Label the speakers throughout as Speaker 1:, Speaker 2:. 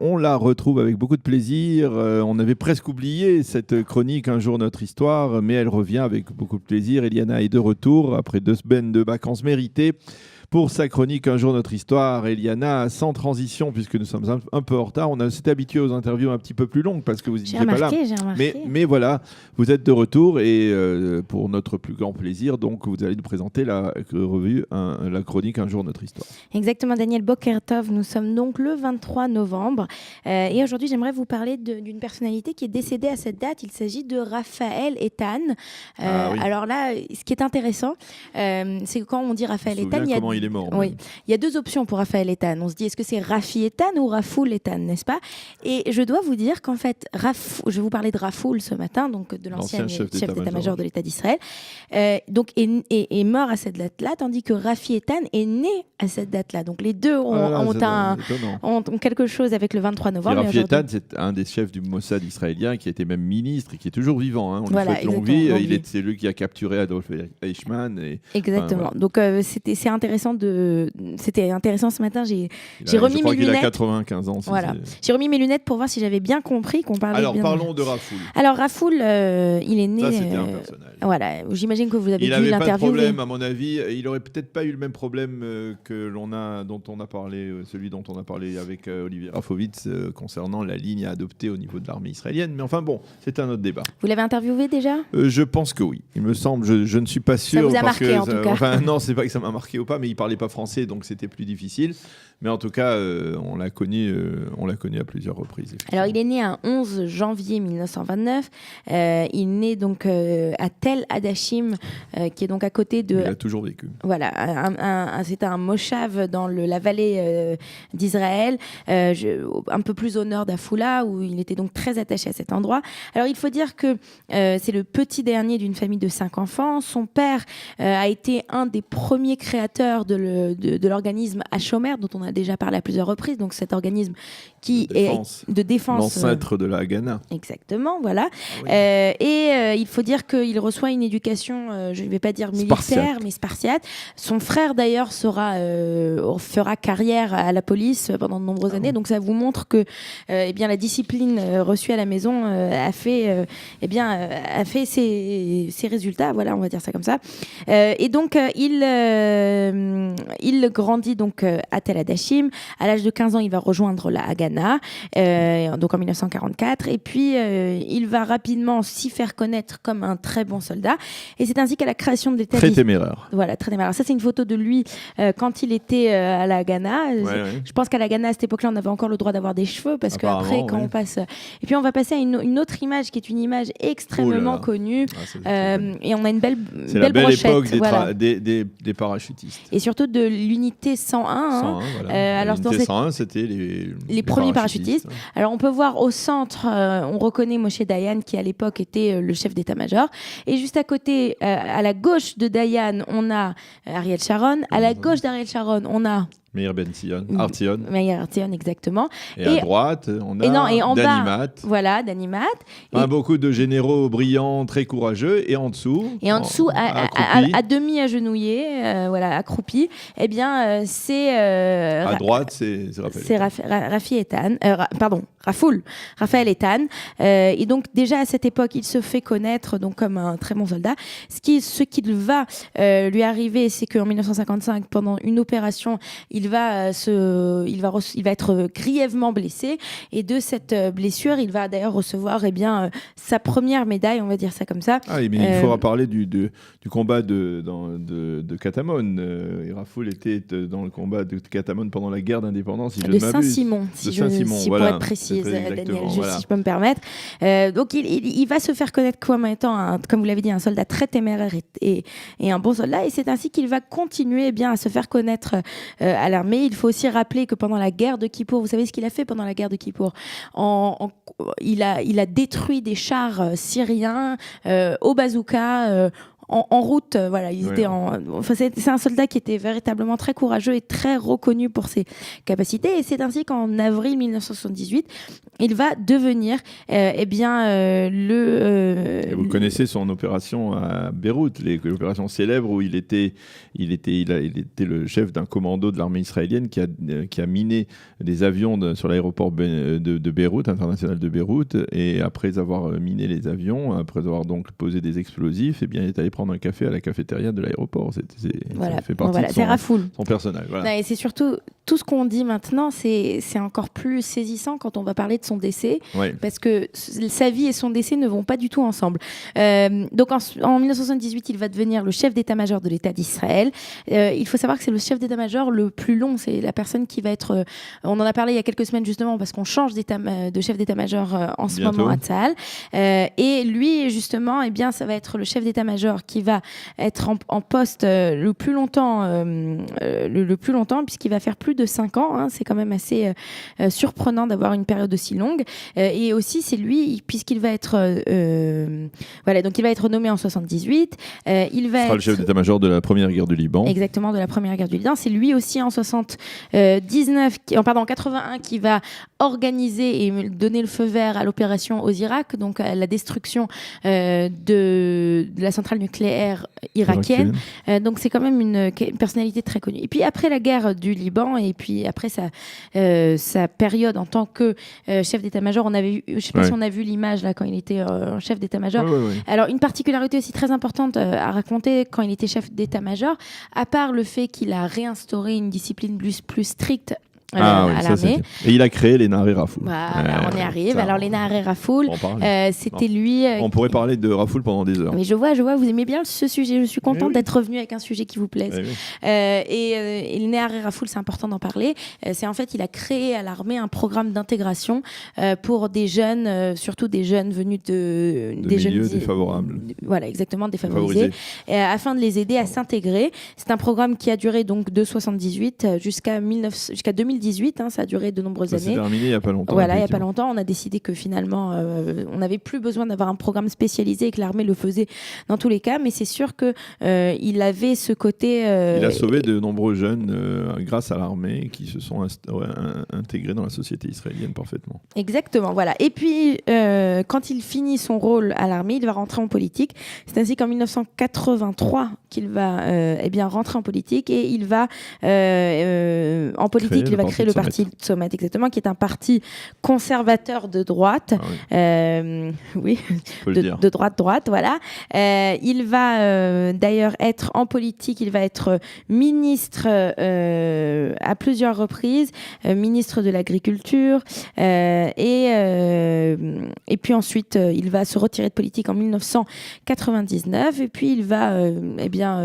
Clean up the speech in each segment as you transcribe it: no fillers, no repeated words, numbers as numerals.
Speaker 1: on la retrouve avec beaucoup de plaisir. On avait presque oublié cette chronique Un jour notre histoire, mais elle revient avec beaucoup de plaisir. Eliana est de retour après 2 semaines de vacances méritées pour sa chronique Un jour notre histoire. Eliana, sans transition, puisque nous sommes un peu en retard, on s'était habitué aux interviews un petit peu plus longues parce que vous n'étiez pas là.
Speaker 2: J'ai remarqué.
Speaker 1: Mais voilà, vous êtes de retour et pour notre plus grand plaisir, donc vous allez nous présenter la revue, la chronique Un jour notre histoire.
Speaker 2: Exactement, Daniel Bokertov. Nous sommes donc le 23 novembre et aujourd'hui j'aimerais vous parler d'une personnalité qui est décédée à cette date. Il s'agit de Raphaël Eitan. Oui. Alors là, ce qui est intéressant, c'est que quand on dit Raphaël Eitan,
Speaker 1: il est mort.
Speaker 2: Oui. Il y a 2 options pour Raphaël Eitan. On se dit, est-ce que c'est Rafi Eitan ou Rafoul Eitan, n'est-ce pas? Et je dois vous dire qu'en fait, je vais vous parler de Rafoul ce matin, donc de l'ancien chef d'état-major de l'État d'Israël, donc est mort à cette date-là, tandis que Rafi Eitan est né à cette date-là. Donc les deux ont quelque chose avec le 23 novembre.
Speaker 1: Rafi Eitan, c'est un des chefs du Mossad israélien qui était même ministre et qui est toujours vivant. On lui souhaite longue vie. C'est lui qui a capturé Adolf Eichmann.
Speaker 2: Exactement. Donc c'était intéressant ce matin. J'ai remis mes lunettes.
Speaker 1: Il a 95 ans.
Speaker 2: Voilà. J'ai remis mes lunettes pour voir si j'avais bien compris qu'on parlait.
Speaker 1: Alors parlons de Rafoul.
Speaker 2: Alors Rafoul, il est né.
Speaker 1: Ça, c'était un personnage.
Speaker 2: Voilà. J'imagine que vous avez dû l'interviewer.
Speaker 1: Il n'avait pas de problème, à mon avis. Il aurait peut-être pas eu le même problème dont on a parlé, celui dont on a parlé avec Olivier Rafovitz concernant la ligne à adopter au niveau de l'armée israélienne. Mais enfin bon, c'est un autre débat.
Speaker 2: Vous l'avez interviewé déjà?
Speaker 1: Je pense que oui. Il me semble. Je ne suis pas sûr.
Speaker 2: Ça vous a marqué en tout cas.
Speaker 1: Enfin non, c'est pas que ça m'a marqué ou pas, mais il parlait pas français, donc c'était plus difficile. Mais en tout cas, on l'a connu à plusieurs reprises.
Speaker 2: Alors, il est né un 11 janvier 1929. Il naît donc à Tel Hadashim, qui est donc à côté de...
Speaker 1: Il a toujours vécu.
Speaker 2: Voilà, c'est un moshav dans la vallée d'Israël, un peu plus au nord d'Afula, où il était donc très attaché à cet endroit. Alors, il faut dire que c'est le petit dernier d'une famille de 5 enfants. Son père a été un des premiers créateurs de l'organisme Hashomer, dont on a déjà parlé à plusieurs reprises, donc cet organisme de défense.
Speaker 1: L'ancêtre de la Haganah.
Speaker 2: Exactement, voilà.
Speaker 1: Ah oui.
Speaker 2: Il faut dire qu'il reçoit une éducation, je ne vais pas dire militaire, mais spartiate. Son frère, d'ailleurs, fera carrière à la police pendant de nombreuses années, donc ça vous montre que la discipline reçue à la maison a fait ses résultats, voilà, on va dire ça comme ça. Et donc, il grandit donc à Tel Hadashim. À l'âge de 15 ans, il va rejoindre la Haganah, donc en 1944. Et puis, il va rapidement s'y faire connaître comme un très bon soldat. Et c'est ainsi qu'à la création de l'État...
Speaker 1: Très téméraire.
Speaker 2: Voilà, très téméraire. Ça, c'est une photo de lui quand il était à la Haganah. Je pense qu'à la Haganah, à cette époque-là, on avait encore le droit d'avoir des cheveux, parce qu'après, quand on passe... Et puis, on va passer à une autre image, qui est une image extrêmement connue. Et on a une belle brochette.
Speaker 1: C'est la belle époque des parachutistes.
Speaker 2: Et surtout de l'unité 101.
Speaker 1: Voilà. Alors, l'unité 101, c'était les
Speaker 2: premiers parachutistes. Alors, on peut voir au centre, on reconnaît Moshe Dayan, qui à l'époque était le chef d'état-major. Et juste à côté, à la gauche de Dayan, on a Ariel Sharon. À la gauche d'Ariel Sharon, on a...
Speaker 1: Meir Ben-Zion, Artion.
Speaker 2: Meir Artion, exactement.
Speaker 1: Et à droite, on a Dani Matt.
Speaker 2: Voilà, Dani Matt.
Speaker 1: Beaucoup de généraux brillants, très courageux. Et en dessous,
Speaker 2: à demi agenouillés, accroupis, eh bien, c'est...
Speaker 1: à droite, c'est
Speaker 2: Rafi Eitan. Raphaël Eitan. Et donc, déjà à cette époque, il se fait connaître donc, comme un très bon soldat. Ce qui va lui arriver, c'est qu'en 1955, pendant une opération, il va être grièvement blessé, et de cette blessure, il va d'ailleurs recevoir sa première médaille, on va dire ça comme ça.
Speaker 1: Mais il faudra parler du combat de Katamon. Rafoul était dans le combat de Katamon pendant la guerre d'indépendance,
Speaker 2: de Saint-Simon, pour être précise, Daniel, si je peux me permettre. Donc il va se faire connaître comme étant, comme vous l'avez dit, un soldat très téméraire et un bon soldat, et c'est ainsi qu'il va continuer à se faire connaître à l'armée. Il faut aussi rappeler que pendant la guerre de Kippour, vous savez ce qu'il a fait pendant la guerre de Kippour? Il a détruit des chars syriens au bazooka en route. Voilà, c'est un soldat qui était véritablement très courageux et très reconnu pour ses capacités. Et c'est ainsi qu'en avril 1978, il va devenir
Speaker 1: Vous connaissez son opération à Beyrouth, l'opération célèbre où il était le chef d'un commando de l'armée israélienne qui a miné des avions sur l'aéroport de Beyrouth, international de Beyrouth, et après avoir miné les avions, après avoir donc posé des explosifs, il est allé prendre un café à la cafétéria de l'aéroport. Ça fait partie de son personnage. Voilà.
Speaker 2: Et c'est surtout tout ce qu'on dit maintenant, c'est encore plus saisissant quand on va parler de son décès, parce que sa vie et son décès ne vont pas du tout ensemble. Donc en 1978, il va devenir le chef d'état-major de l'État d'Israël. Il faut savoir que c'est le chef d'état-major le plus long. C'est la personne qui va être... on en a parlé il y a quelques semaines justement parce qu'on change de chef d'état-major en ce moment à Tzahal. Et lui, justement, ça va être le chef d'état-major qui va être en poste le plus longtemps, puisqu'il va faire plus de 5 ans. Hein. C'est quand même assez surprenant d'avoir une période aussi longue. Et aussi, c'est lui, puisqu'il va être... donc il va être nommé en 78. Il sera
Speaker 1: le chef d'état-major de la première guerre du Liban.
Speaker 2: Exactement, de la première guerre du Liban. C'est lui aussi en 81 qui va organiser et donner le feu vert à l'opération aux Irak, donc à la destruction de la centrale nucléaire irakienne. Donc c'est quand même une personnalité très connue. Et puis après la guerre du Liban et puis après sa période en tant que chef d'état-major, on avait vu, je ne sais pas si on a vu l'image là quand il était chef d'état-major. Alors une particularité aussi très importante à raconter quand il était chef d'état-major, à part le fait qu'il a réinstauré une discipline plus stricte à l'armée.
Speaker 1: Et il a créé les Nahar Rafoul.
Speaker 2: Voilà, on y arrive. Alors les Nahar Rafoul, c'était lui...
Speaker 1: on pourrait parler de Rafoul pendant des heures.
Speaker 2: Mais je vois, vous aimez bien ce sujet. Je suis contente d'être revenue avec un sujet qui vous plaise. Et les Nahar Rafoul, c'est important d'en parler. C'est en fait, il a créé à l'armée un programme d'intégration pour des jeunes, surtout des jeunes venus des
Speaker 1: milieux défavorables.
Speaker 2: Voilà, exactement, défavorisés, afin de les aider à s'intégrer. C'est un programme qui a duré donc de 78 jusqu'à 2018, ça a duré de nombreuses années.
Speaker 1: C'est terminé il n'y a pas longtemps.
Speaker 2: Voilà, il n'y a pas longtemps, on a décidé que finalement, on n'avait plus besoin d'avoir un programme spécialisé et que l'armée le faisait dans tous les cas, mais c'est sûr qu'il avait ce côté...
Speaker 1: il a sauvé de nombreux jeunes grâce à l'armée qui se sont intégrés dans la société israélienne parfaitement.
Speaker 2: Exactement, voilà. Et puis, quand il finit son rôle à l'armée, il va rentrer en politique. C'est ainsi qu'en 1983 qu'il va rentrer en politique et il va en politique, il va créer le parti Tzomet, exactement, qui est un parti conservateur de droite. De droite, voilà. Il va d'ailleurs être en politique, il va être ministre à plusieurs reprises, ministre de l'Agriculture, et puis ensuite il va se retirer de politique en 1999, et puis il va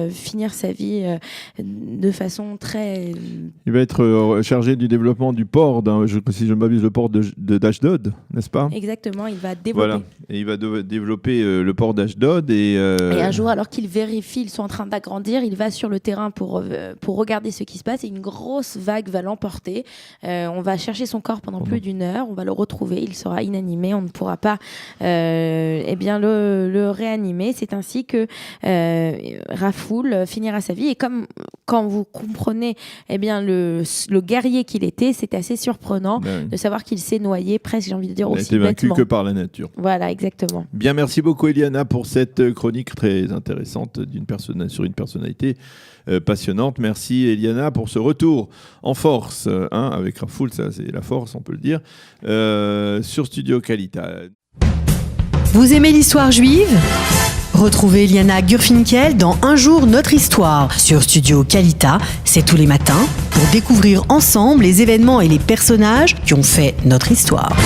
Speaker 2: finir sa vie de façon très...
Speaker 1: Il va être chargé du développement du port, si je ne m'abuse, le port d'Ashdod, n'est-ce pas ?
Speaker 2: Exactement, il va développer.
Speaker 1: Voilà, et il va développer le port d'Ashdod. Et
Speaker 2: un jour, alors qu'il vérifie, ils sont en train d'agrandir, il va sur le terrain pour regarder ce qui se passe et une grosse vague va l'emporter. On va chercher son corps pendant plus d'1 heure, on va le retrouver, il sera inanimé, on ne pourra pas le réanimer. C'est ainsi que Rafoul finira sa vie. Et comme quand vous comprenez le guerrier qu'il était, c'est assez surprenant de savoir qu'il s'est noyé presque, j'ai envie de dire, aussi bêtement. Il n'a été vaincu
Speaker 1: que par la nature.
Speaker 2: Voilà, exactement.
Speaker 1: Bien, merci beaucoup Eliana pour cette chronique très intéressante sur une personnalité passionnante. Merci Eliana pour ce retour en force avec Rafoul, ça c'est la force, on peut le dire, sur Studio Kalita.
Speaker 3: Vous aimez l'histoire juive ? Retrouvez Eliana Gurfinkel dans Un jour notre histoire sur Studio Kalita, c'est tous les matins, pour découvrir ensemble les événements et les personnages qui ont fait notre histoire.